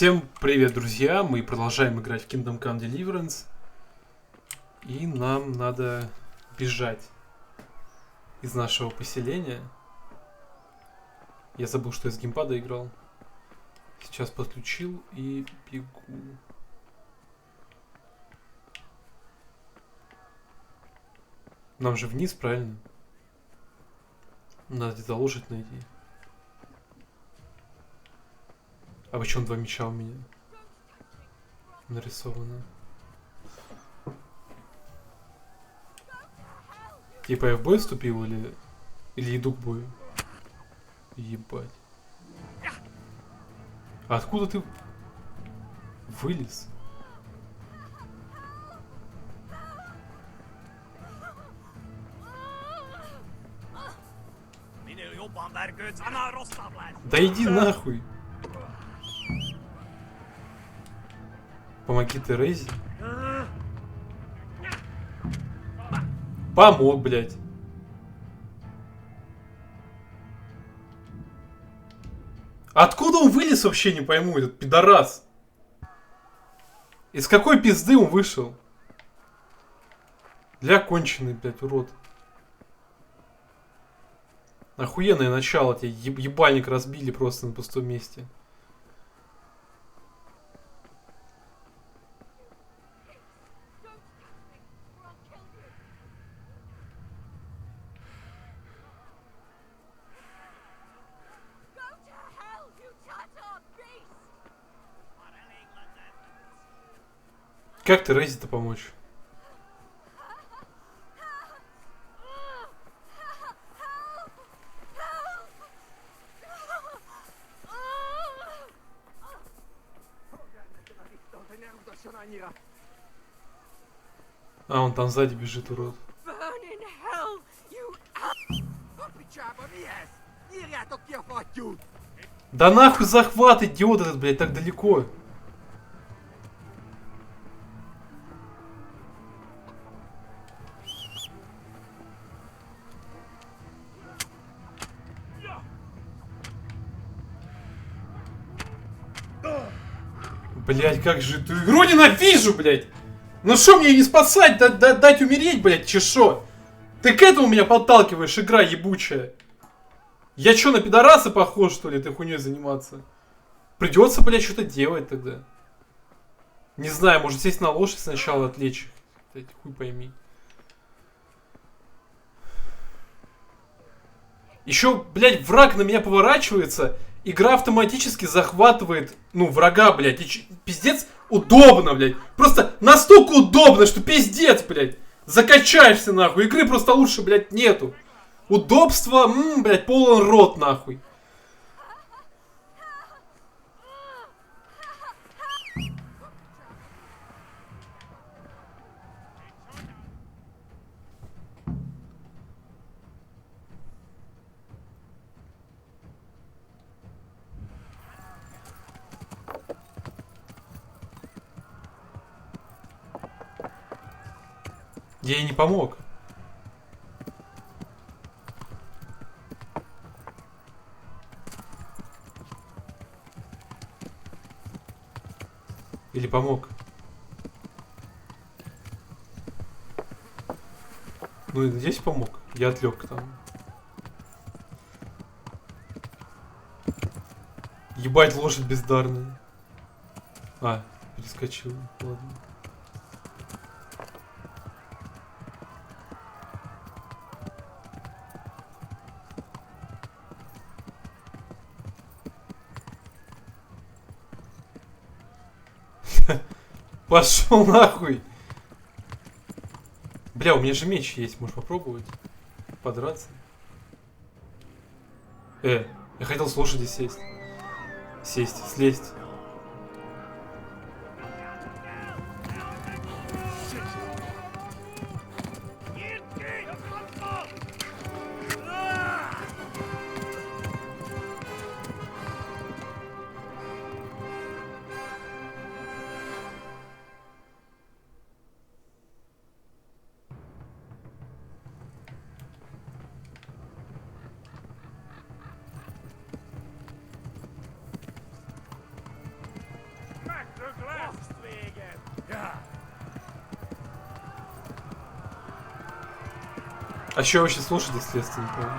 Всем привет, друзья! Мы продолжаем играть в Kingdom Come Deliverance. И нам надо бежать из нашего поселения. Я забыл, что я с геймпада играл. Сейчас подключил и бегу. Нам же вниз, правильно? Надо где-то лошадь найти. А почему два меча у меня нарисовано? Типа я в бой вступил или иду к бою? Ебать. А откуда ты вылез? Да иди нахуй. Помоги Терезе. Помог, блядь. Откуда он вылез, вообще не пойму, этот пидорас? Из какой пизды он вышел? Для конченый, блядь, урод. Охуенное начало, тебе ебальник разбили просто на пустом месте. Как ты Рейзи-то помочь? А, он там сзади бежит, урод. Да нахуй захват, идиот этот, блядь, так далеко. Блядь, как же эту игру ненавижу, блядь! Ну шо мне не спасать, дать умереть, блядь, чешо? Ты к этому меня подталкиваешь, игра ебучая. Я чё, на пидораса похож, что ли, этой хуйней заниматься? Придется, блядь, что-то делать тогда. Не знаю, может сесть на лошадь сначала, отвлечь их. Блядь, хуй пойми. Еще, блядь, враг на меня поворачивается. Игра автоматически захватывает, ну, врага, блядь. И пиздец удобно, блядь. Просто настолько удобно, что пиздец, блядь. Закачаешься, нахуй. Игры просто лучше, блядь, нету. Удобство, блядь, полон рот, нахуй. Я ей не помог. Или помог? Ну и надеюсь, помог. Я отвлек там. Ебать, лошадь бездарная. А, перескочил. Ладно. Пошел нахуй. Бля, у меня же меч есть, можешь попробовать подраться. Я хотел с лошади сесть. Слезть. А что вообще слушать, если я не помню?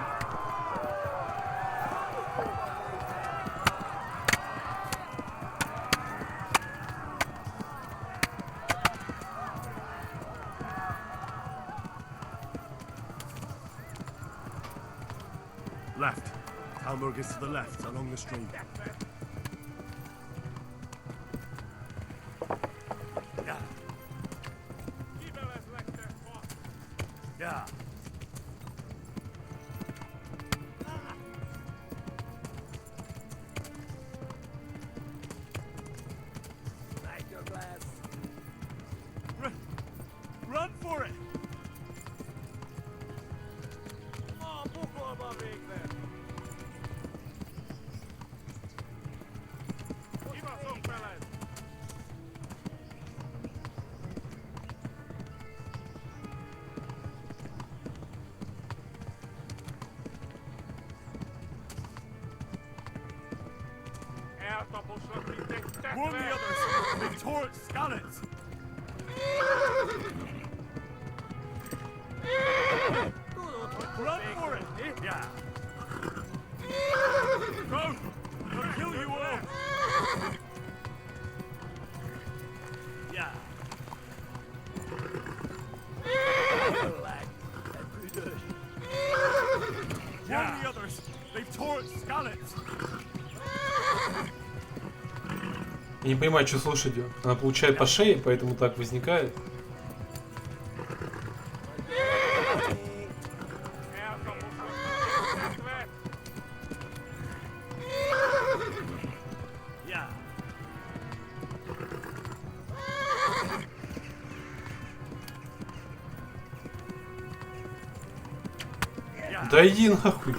Left. Tальмберг is to the left, along the stream. Yeah. Yeah. Run for it! Warn the others! They tore its scallops! Run for it! Yeah! Go! I'll kill you all! Yeah! Warn the others! They've tore its scallops! Я не понимаю, что с лошадью. Она получает по шее, поэтому так возникает. Да иди нахуй.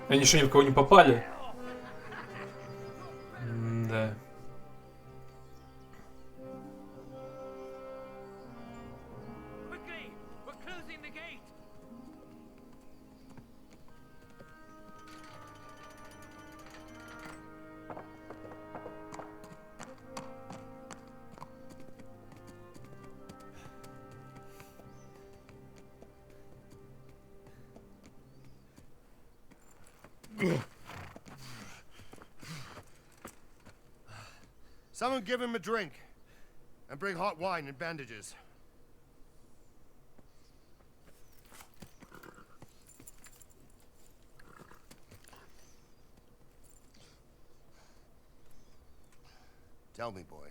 Они еще ни в кого не попали. Да. Someone give him a drink. And bring hot wine and bandages. Tell me, boy,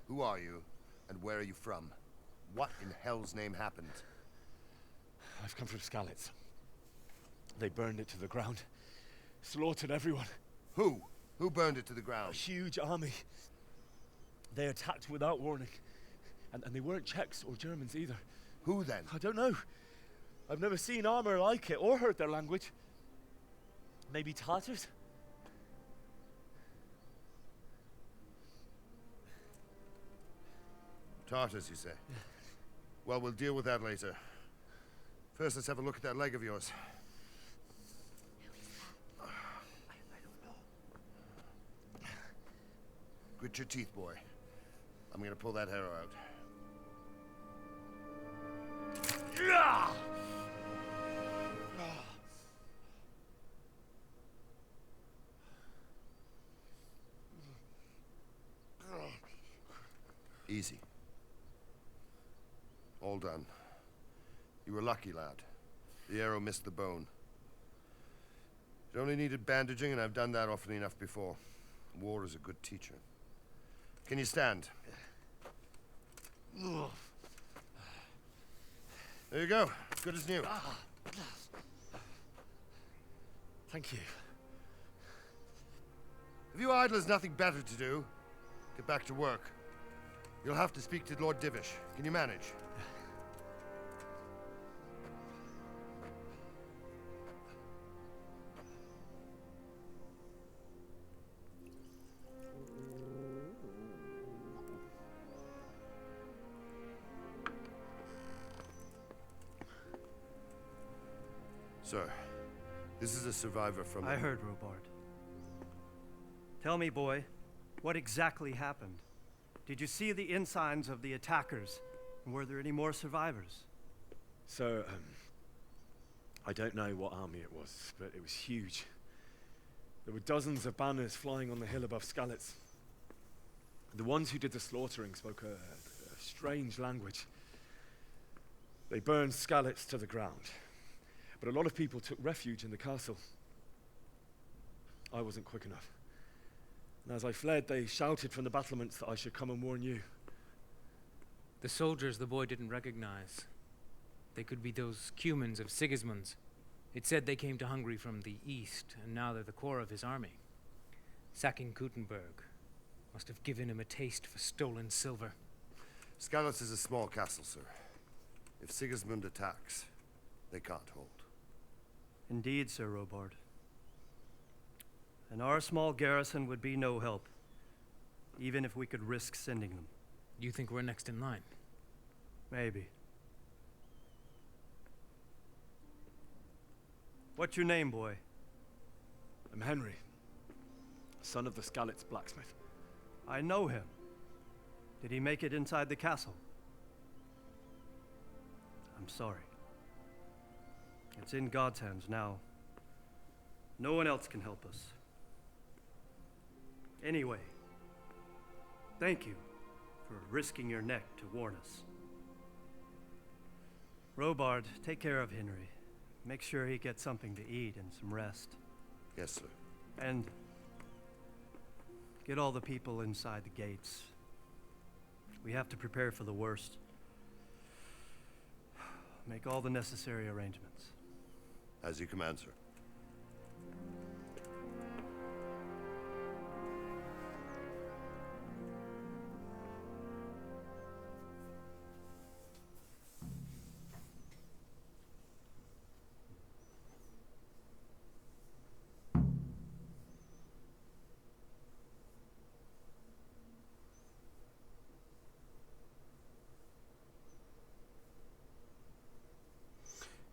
who are you, and where are you from? What in hell's name happened? I've come from Skalitz. They burned it to the ground. Slaughtered everyone. Who? Who burned it to the A ground? huge army. They attacked without warning. And they weren't Czechs or Germans either. Who then? I don't know. I've never seen armor like it or heard their language. Maybe Tatars? Tartars, you say? Well, we'll deal with that later. First, let's have a look at that leg of yours. Grit your teeth, boy. I'm gonna pull that arrow out. Easy. All done. You were lucky, lad. The arrow missed the bone. It only needed bandaging, and I've done that often enough before. War is a good teacher. Can you stand? There you go. Good as new. Thank you. If you idlers nothing better to do, get back to work. You'll have to speak to Lord Divish. Can you manage? Sir, this is a survivor from... I heard, Robard. Tell me, boy, what exactly happened? Did you see the ensigns of the attackers? And were there any more survivors? So, I don't know what army it was, but it was huge. There were dozens of banners flying on the hill above Skalitz. The ones who did the slaughtering spoke a strange language. They burned Skalitz to the ground. But a lot of people took refuge in the castle. I wasn't quick enough. And as I fled, they shouted from the battlements that I should come and warn you. The soldiers the boy didn't recognize. They could be those Cumans of Sigismund's. It said they came to Hungary from the east, and now they're the core of his army. Sacking Gutenberg must have given him a taste for stolen silver. Skalitz is a small castle, sir. If Sigismund attacks, they can't hold. Indeed, Sir Robard. And our small garrison would be no help, even if we could risk sending them. You think we're next in line? Maybe. What's your name, boy? I'm Henry, son of the Skalitz blacksmith. I know him. Did he make it inside the castle? I'm sorry. It's in God's hands now. No one else can help us. Anyway, thank you for risking your neck to warn us. Robard, take care of Henry. Make sure he gets something to eat and some rest. Yes, sir. And get all the people inside the gates. We have to prepare for the worst. Make all the necessary arrangements. As you command, sir.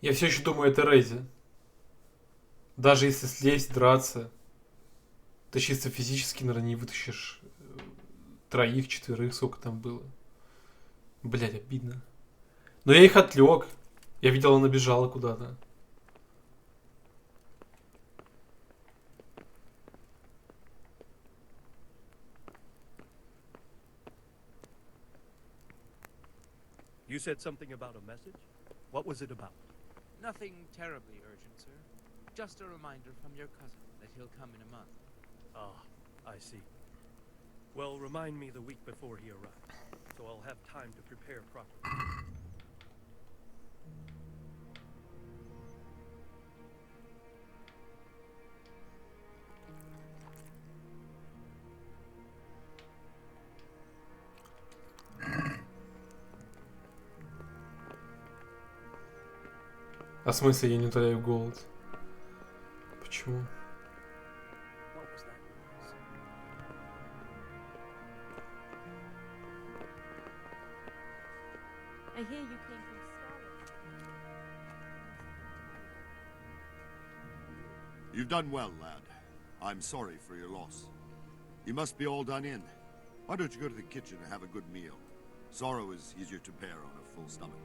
Я все еще думаю, это Рейзи. Даже если слезть, драться, ты чисто физически, наверное, не вытащишь троих, четверых, сколько там было. Блять, обидно. Но я их отвлек. Я видел, она бежала куда-то. You said something about a message? What was it about? Nothing terribly urgent, sir. Just a reminder from your cousin that he'll come in a month. Ah, I see. Well, remind me the week before he arrives, so I'll have time to prepare properly. А в смысле я не утоляю голод? Почему? What was that noise? I hear you came from Scarlet. You've done well, lad. I'm sorry for your loss. You must be all done in. Why don't you go to the kitchen and have a good meal? Sorrow is easier to bear on a full stomach.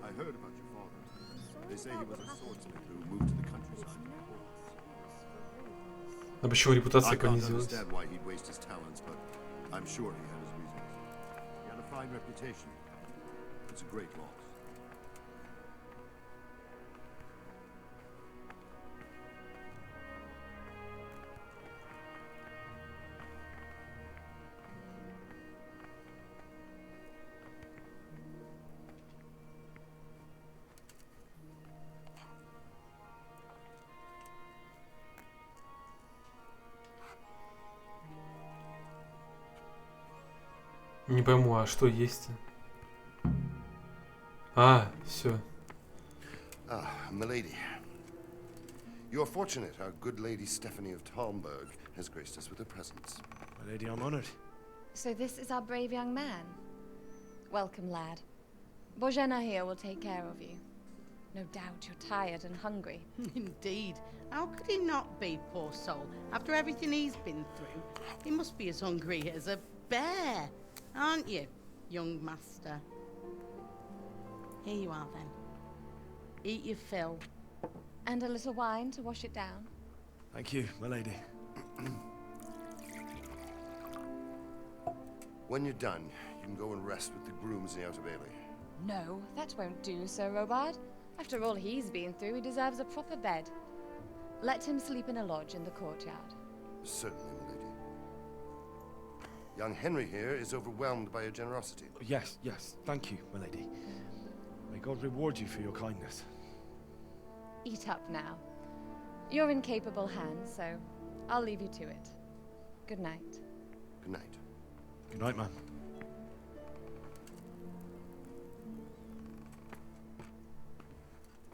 I heard about your father. They say he was a swordsman who moved to the countryside. А почему репутация I can't понизилась? understand why he'd waste his talents, but I'm sure he had his reasons. He had a fine reputation. It's a great loss. Не пойму, а что есть? А, все. Ah, milady. You are fortunate our good lady Stephanie of Tальмберg has graced us with her presence. My lady, I'm honored. So this is our brave young man. Welcome, lad. Bojana here will take care of you. No doubt you're tired and hungry. Indeed. How could he not be, poor soul? After everything he's been through, he must be as hungry as a bear, aren't you, young master? Here you are, then. Eat your fill. And a little wine to wash it down. Thank you, my lady. When you're done, you can go and rest with the grooms in the outer bailey. No, that won't do, Sir Robard. After all he's been through, he deserves a proper bed. Let him sleep in a lodge in the courtyard. Certainly, milady. Young Henry here is overwhelmed by your generosity. Yes, yes. Thank you, my lady. May God reward you for your kindness. Eat up now. You're in capable hands, so I'll leave you to it. Good night. Good night. Good night, ma'am.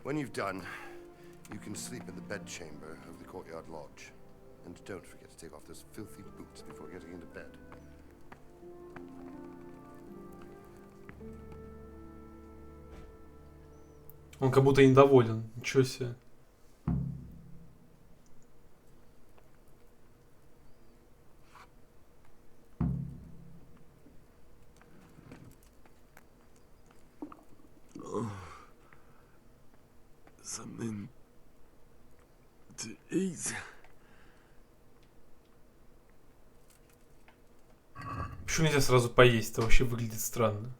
When you've done, you can sleep in the bedchamber of the courtyard lodge. And don't forget to take off those filthy boots before getting into bed. Он как будто недоволен. Ничего себе. Something to eat. Почему нельзя сразу поесть? Это вообще выглядит странно.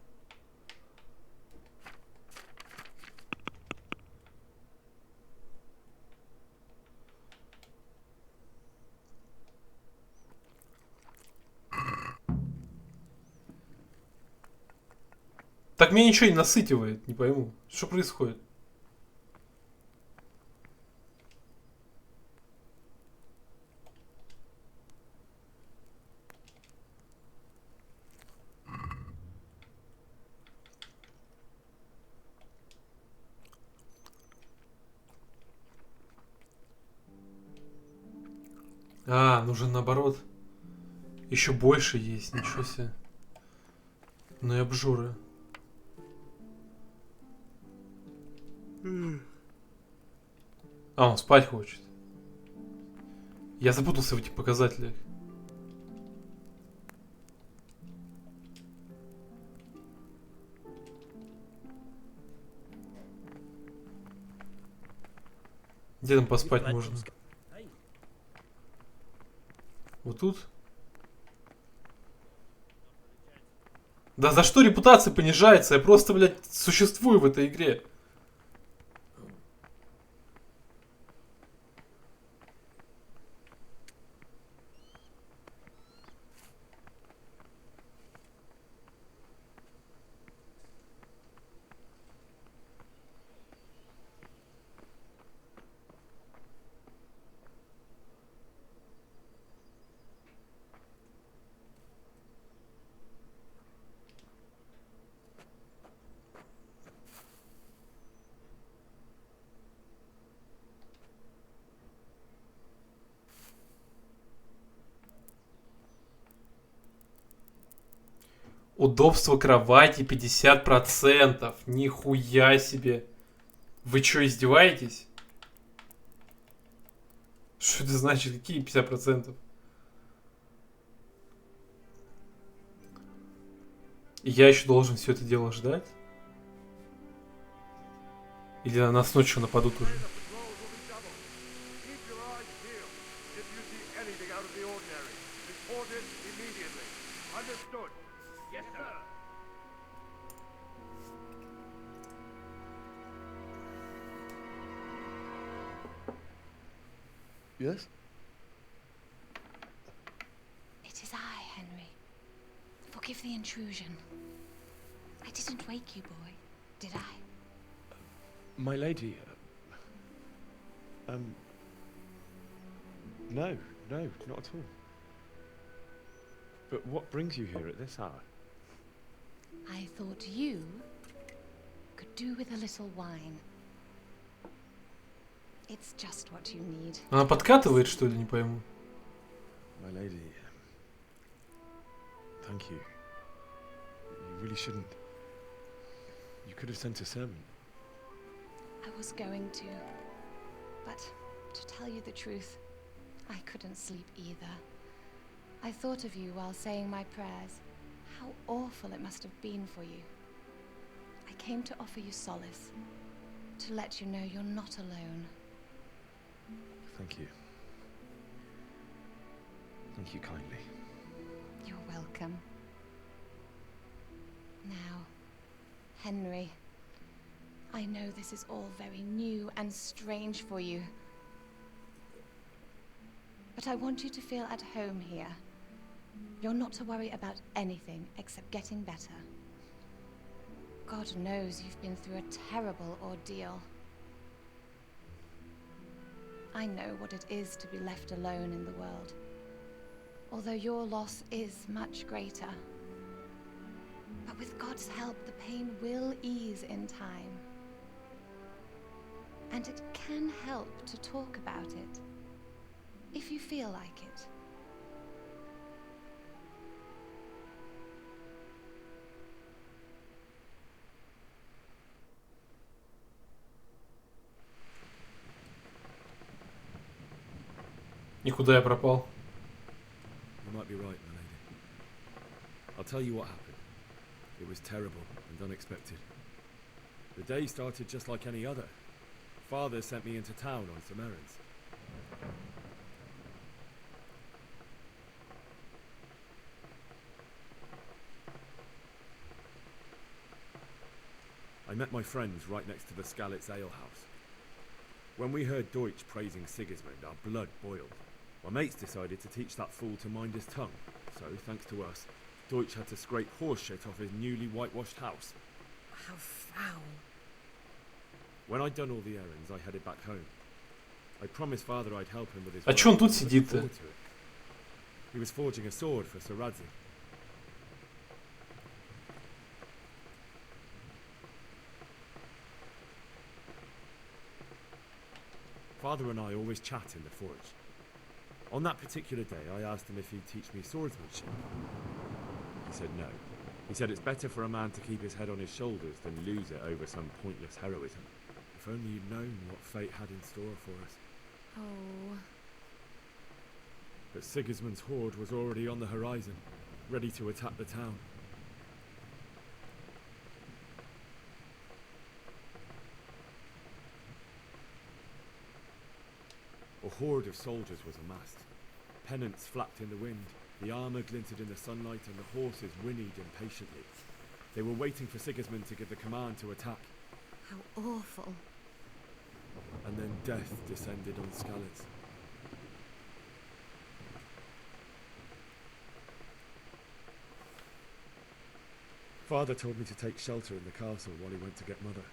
Так меня ничего не насытивает, не пойму. Что происходит? А, нужно наоборот. Еще больше есть, ничего себе. Ну и обжоры. А, он спать хочет. Я запутался в этих показателях. Где там поспать можно? Вот тут? Да за что репутация понижается? Я просто, блядь, существую в этой игре. Удобство кровати 50%. Нихуя себе. Вы что, издеваетесь? Что это значит? Какие 50%? И я еще должен все это дело ждать? Или на нас ночью нападут уже? Yes? It is I, Henry. Forgive the intrusion. I didn't wake you, boy, did I? My lady, no, not at all. But what brings you here at this hour? I thought you could do with a little wine. It's just what you need. Она подкатывает, что ли, не пойму. My lady, thank you. You really shouldn't. You could have sent a servant. I was going to. But to tell you the truth, I couldn't sleep either. I thought of you while saying my prayers. How awful it must have been for you. I came to offer you solace. To let you know you're not alone. Thank you. Thank you kindly. You're welcome. Now, Henry, I know this is all very new and strange for you. But I want you to feel at home here. You're not to worry about anything except getting better. God knows you've been through a terrible ordeal. I know what it is to be left alone in the world. Although your loss is much greater. But with God's help, the pain will ease in time. And it can help to talk about it, if you feel like it. Никуда я пропал. You might be right, my lady. I'll tell you what happened. It was terrible and unexpected. The day started just like any other. Father sent me into town on some errands. I met my friends right next to the Skalitz Ale House. When we heard Deutsch praising Sigismund, our blood boiled. My mates decided to teach that fool to mind his tongue. So, thanks to us, Deutsch had to scrape horse shit off his newly whitewashed house. How foul. When I'd done all the errands, I headed back home. I promised Father I'd help him with his А чё он тут сидит-то? He was forging a sword for Sir Radzi. Father and I always chat in the forge. On that particular day, I asked him if he'd teach me swordsmanship. He said no. He said it's better for a man to keep his head on his shoulders than lose it over some pointless heroism. If only you'd known what fate had in store for us. Oh. But Sigismund's horde was already on the horizon, ready to attack the town. A horde of soldiers was amassed. Pennants flapped in the wind, the armour glinted in the sunlight, and the horses whinnied impatiently. They were waiting for Sigismund to give the command to attack. How awful. And then death descended on Skalitz. Father told me to take shelter in the castle while he went to get Mother.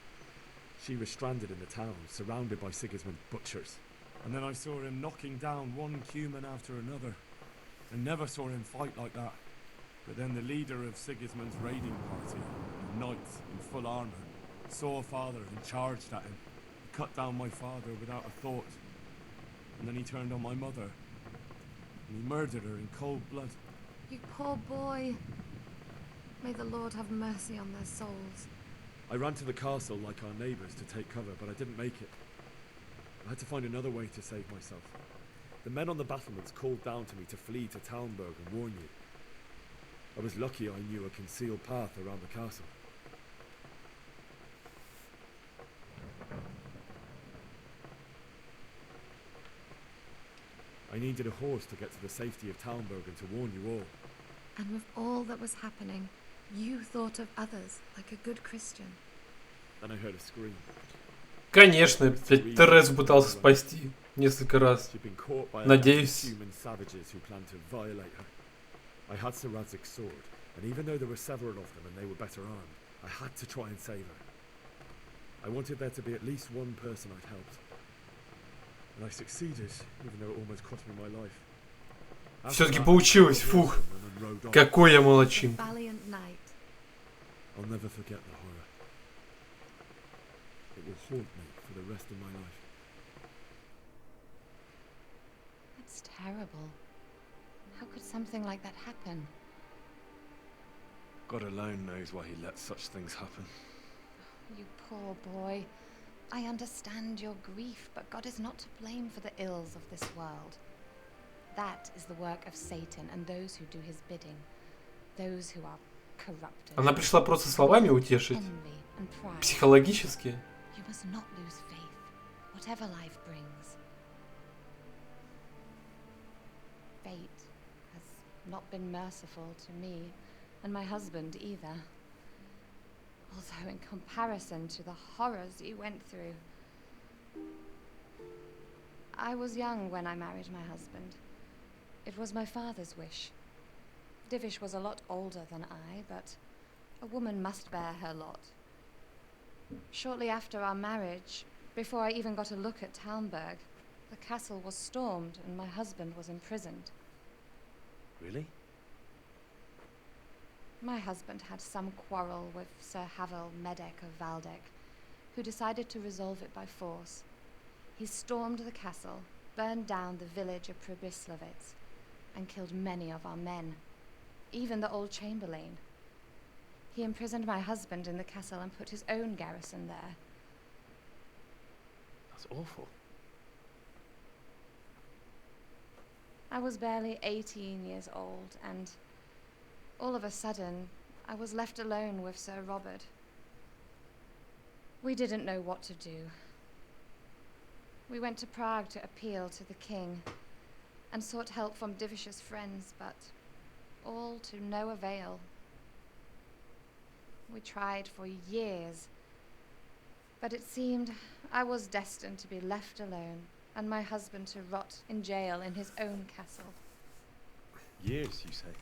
She was stranded in the town, surrounded by Sigismund's butchers. And then I saw him knocking down one Cuman after another. I never saw him fight like that. But then the leader of Sigismund's raiding party, a knight in full armour, saw Father and charged at him. He cut down my father without a thought. And then he turned on my mother. And he murdered her in cold blood. You poor boy. May the Lord have mercy on their souls. I ran to the castle like our neighbours to take cover, but I didn't make it. I had to find another way to save myself. The men on the battlements called down to me to flee to Tальмберg and warn you. I was lucky I knew a concealed path around the castle. I needed a horse to get to the safety of Tальмберg and to warn you all. And with all that was happening, you thought of others like a good Christian. Then I heard a scream. Конечно, блядь, Терезу пытался спасти несколько раз. Надеюсь. I had Sir Radzig's sword, and even though there were several of them and they were better armed, I had to try and save her. I wanted there to be at least one person I'd helped. And I succeeded, even though it almost cost me my life. Все-таки получилось, фух. Какой я молодчинка. Valiant knight. never forget the horror. It will haunt me for the rest of my life. That's terrible. How could something like that happen? God alone knows why he lets such things happen. You poor boy. I understand your grief, but God is not to blame for the ills of this world. That is the work of Satan and those who do his bidding. Those who are corrupted. Она пришла просто словами утешить. Envy and pride. Психологически. You must not lose faith, whatever life brings. Fate has not been merciful to me, and my husband either. Although in comparison to the horrors you went through. I was young when I married my husband. It was my father's wish. Divish was a lot older than I, but a woman must bear her lot. Shortly after our marriage, before I even got a look at Tальмберг, the castle was stormed and my husband was imprisoned. Really? My husband had some quarrel with Sir Havel Medek of Valdek, who decided to resolve it by force. He stormed the castle, burned down the village of Pribyslavitz, and killed many of our men, even the old chamberlain. He imprisoned my husband in the castle and put his own garrison there. That's awful. I was barely 18 years old, and all of a sudden, I was left alone with Sir Robert. We didn't know what to do. We went to Prague to appeal to the king and sought help from Divish's friends, but all to no avail. We tried for years, but it seemed I was destined to be left alone and my husband to rot in jail in his own castle. Years, you say?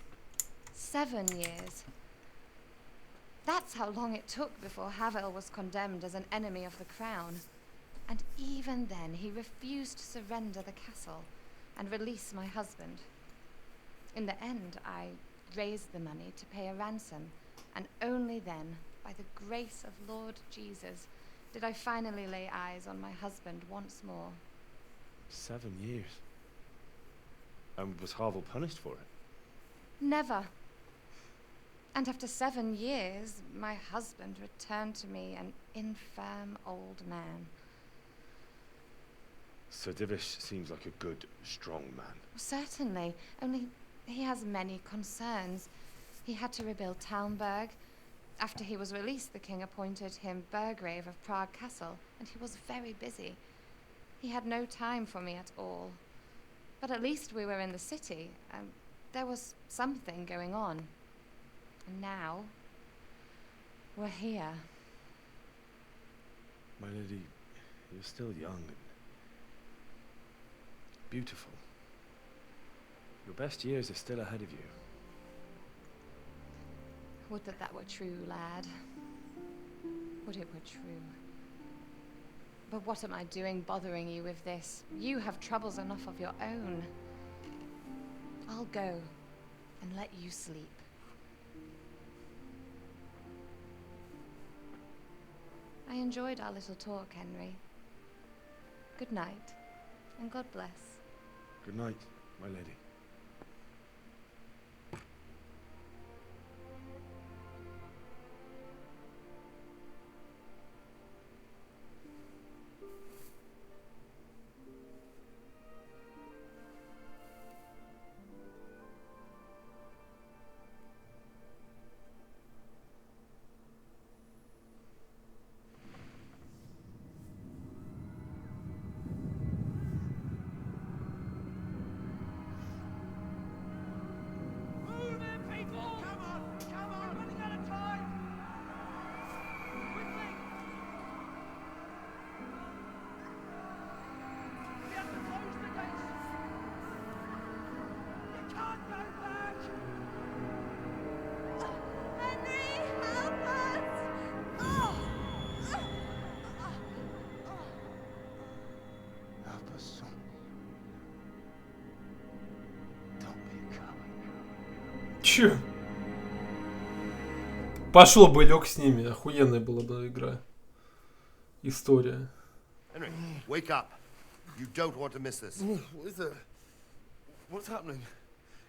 7 years. That's how long it took before Havel was condemned as an enemy of the crown. And even then, he refused to surrender the castle and release my husband. In the end, I raised the money to pay a ransom, and only then, by the grace of Lord Jesus, did I finally lay eyes on my husband once more. 7 years. And was Havel punished for it? Never. And after 7 years, my husband returned to me an infirm old man. Sir Divish seems like a good, strong man. Certainly, only he has many concerns. He had to rebuild Tальмберg. After he was released, the king appointed him Burgrave of Prague Castle, and he was very busy. He had no time for me at all. But at least we were in the city, and there was something going on. And now, we're here. My lady, you're still young and beautiful. Your best years are still ahead of you. Would that that were true, lad. Would it were true. But what am I doing bothering you with this? You have troubles enough of your own. I'll go and let you sleep. I enjoyed our little talk, Henry. Good night, and God bless. Good night, my lady. Чё? Пошел бы, лег с ними. Охуенная была бы игра. История. Henry, wake up. You don't want to miss this. What is it? What's happening?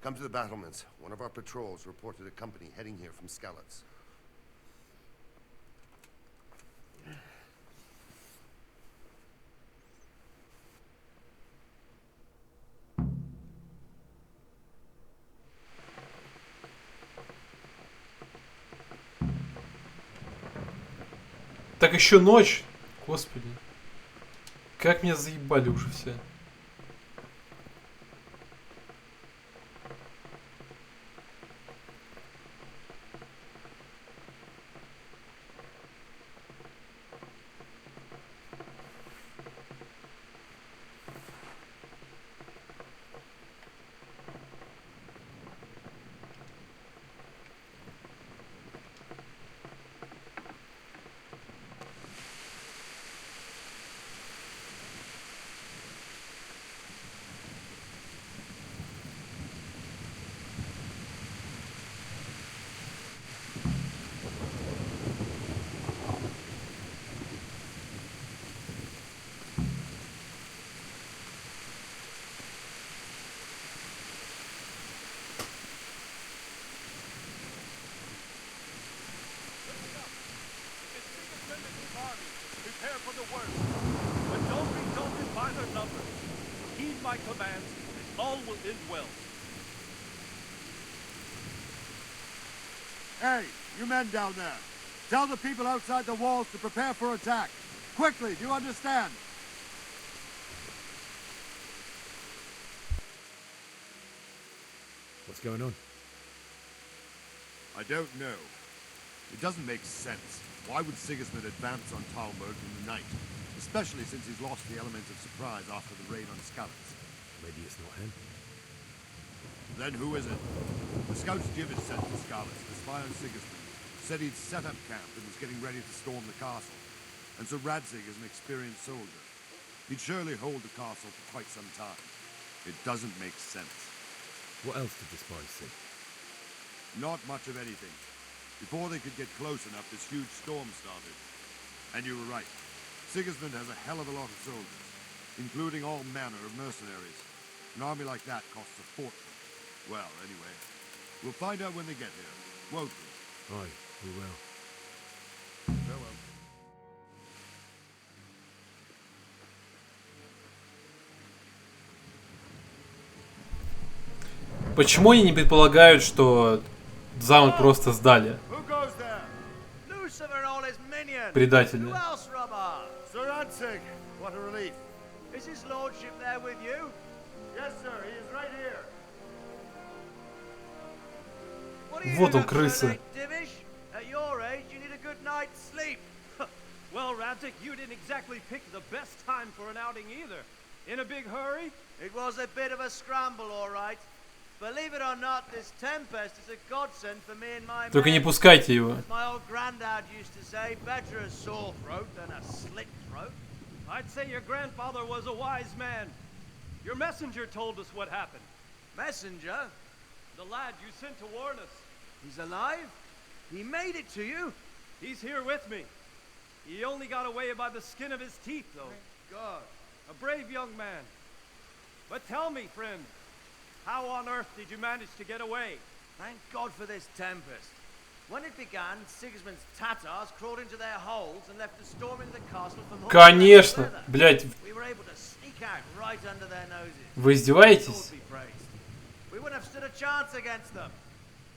Come to the battlements. One of our patrols reported a company heading here from Skalitz. Так еще ночь. Господи. Как меня заебали уже все. Prepare for the worst, but don't be daunted by their numbers. Heed my commands, and all will end well. Hey, you men down there. Tell the people outside the walls to prepare for attack. Quickly, do you understand? What's going on? I don't know. It doesn't make sense. Why would Sigismund advance on Tальмберг in the night? Especially since he's lost the element of surprise after the raid on Skalitz. Maybe it's not him. Then who is it? The scouts Jivis sent to Skalitz to spy on Sigismund said he'd set up camp and was getting ready to storm the castle. And so Radzig is an experienced soldier. He'd surely hold the castle for quite some time. It doesn't make sense. What else did the spies see? Not much of anything. Before they could get close enough, this huge storm started. And you were right. Sigismund has a hell of a lot of soldiers, including all manner of mercenaries. An army like that costs a fortune. Well, anyway, we'll find out when they get here, won't we? Aye, we will. Farewell. Почему они не предполагают, что замок просто сдали? Who goes there? Lucifer and all his minions. Предатели. Who else, Robber? Sir Radzig. What a relief. Is his lordship there with you? Yes, sir. He is right here. What are you Вот он, doing up so крыса. late, Divish? At your age, you need a good night's sleep. Well, Radzik, you didn't exactly pick the best time for an outing either. In a big hurry? It was a bit of a scramble, all right. Believe it or not, this tempest is a godsend for me and my Только не men. пускайте его. As my old granddad used to say, better a sore throat than a slit throat. I'd say your grandfather was a wise man. Your messenger told us what happened. Messenger? The lad you sent to warn us. He's alive? He made it to you? He's here with me. He only got away by the skin of his teeth, though. God. A brave young man. But tell me, friend, how on earth did you manage to get away? Thank God for this tempest. When it began, Sigismund's Tatars crawled into their holes and left a storm into the castle from all Конечно, weather. блять, We were able to sneak out right under their noses. вы издеваетесь? Lord be praised. We wouldn't have stood a chance against them.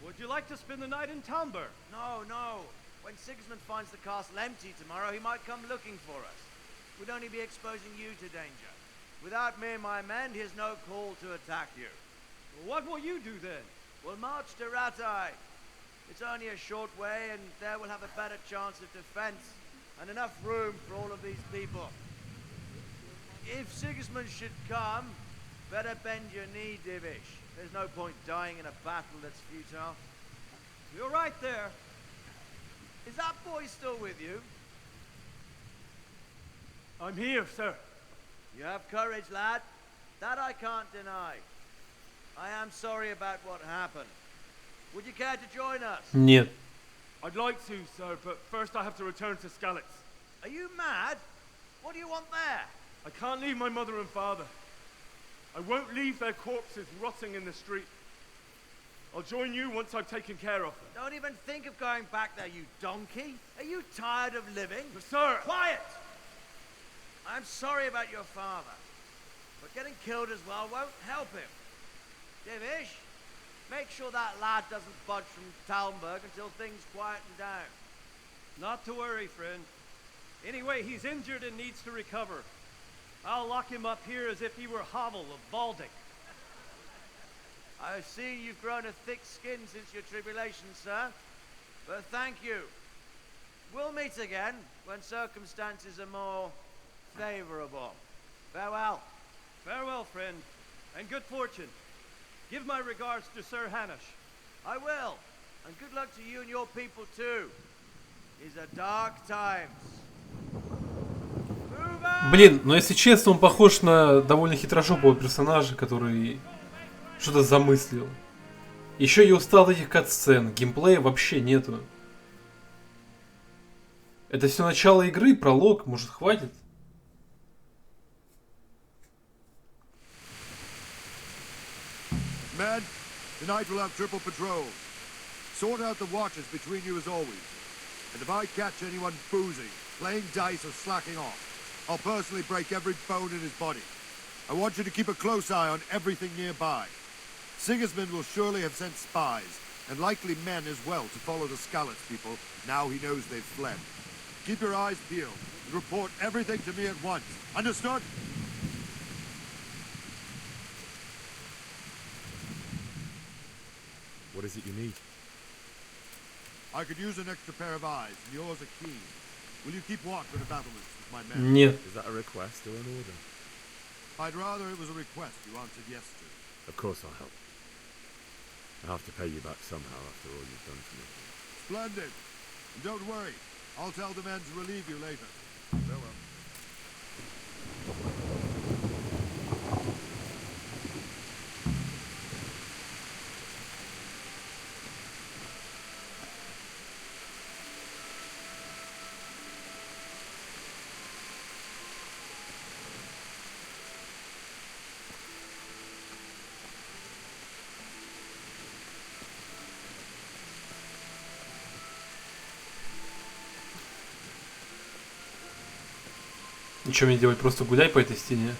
Would you like to spend the night in Tальмберг? No, no. When Sigismund finds the castle empty tomorrow, he might come looking for us. We'd only be exposing you to danger. Without me and my men, he has no call to attack you. What will you do then? We'll march to Ratai. It's only a short way, and there we'll have a better chance of defense and enough room for all of these people. If Sigismund should come, better bend your knee, Divish. There's no point dying in a battle that's futile. You're right there. Is that boy still with you? I'm here, sir. You have courage, lad. That I can't deny. I am sorry about what happened. Would you care to join us? Нет. I'd like to, sir, but first I have to return to Skalitz. Are you mad? What do you want there? I can't leave my mother and father. I won't leave their corpses rotting in the street. I'll join you once I've taken care of them. Don't even think of going back there, you donkey. Are you tired of living? But sir! Quiet! I'm sorry about your father, but getting killed as well won't help him. Divish, make sure that lad doesn't budge from Tальмберг until things quieten down. Not to worry, friend. Anyway, he's injured and needs to recover. I'll lock him up here as if he were Havel of Baldic. I see you've grown a thick skin since your tribulation, sir. But thank you. We'll meet again when circumstances are more favorable. Farewell. Farewell, friend, and good fortune. Give my regards to Sir Hanush. I will. And good luck to you and your people too. These are dark times. Блин, но если честно, он похож на довольно хитрошопого персонажа, который что-то замыслил. Еще я устал от этих кат-сцен, геймплея вообще нету. Это все начало игры, пролог, может хватит? Men, tonight we'll have triple patrols. Sort out the watches between you as always. And if I catch anyone boozing, playing dice or slacking off, I'll personally break every bone in his body. I want you to keep a close eye on everything nearby. Sigismund will surely have sent spies, and likely men as well, to follow the Skalitz people, now he knows they've fled. Keep your eyes peeled, and report everything to me at once. Understood? What is it you need? I could use an extra pair of eyes, and yours are keen. Will you keep watch on the battlements with my men? Нет. Is that a request or an order? I'd rather it was a request you answered yes to. Of course I'll help. I'll have to pay you back somehow after all you've done for me. Splendid. And don't worry, I'll tell the men to relieve you later. Farewell. Ничего мне делать, просто гуляй по этой стене.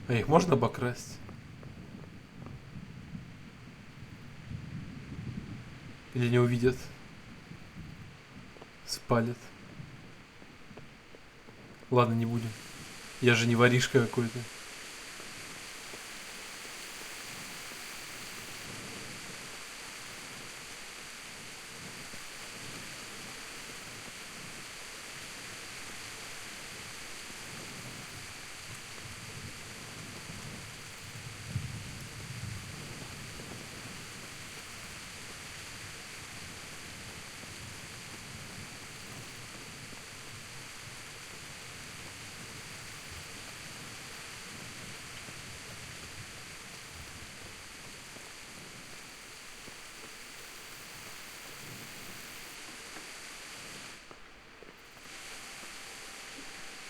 А их можно обокрасть? Или не увидят? Спалят. Ладно, не будем. Я же не воришка какой-то.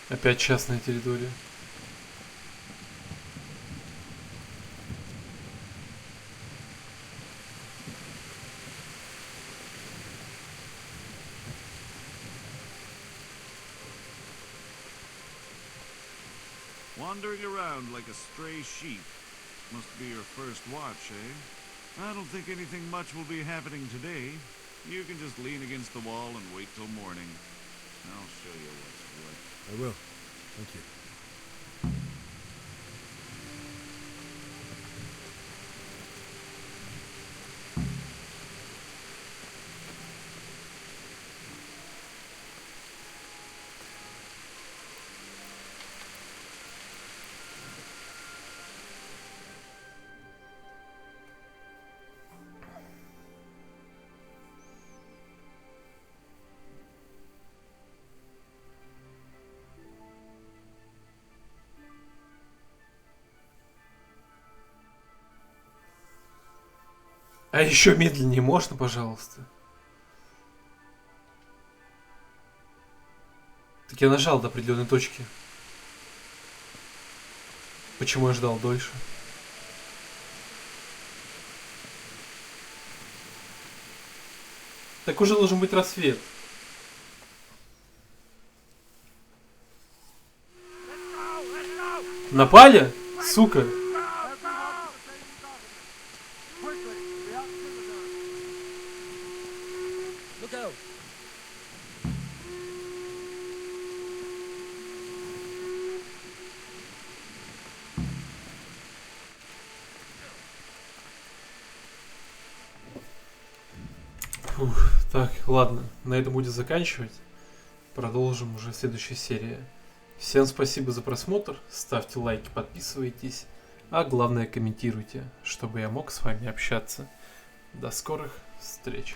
Опять частная территория. Wandering around like a stray sheep. Must be your first watch, eh? I don't think anything much will be happening today. You can just lean against the wall and wait till morning. I'll show you what's what. I will. Thank you. А еще медленнее можно, пожалуйста? Так я нажал до определенной точки. Почему я ждал дольше? Так уже должен быть рассвет. Напали? Сука. Фух, так, ладно, на этом будем заканчивать. Продолжим уже в следующей серии. Всем спасибо за просмотр, ставьте лайки, подписывайтесь, а главное комментируйте, чтобы я мог с вами общаться. До скорых встреч!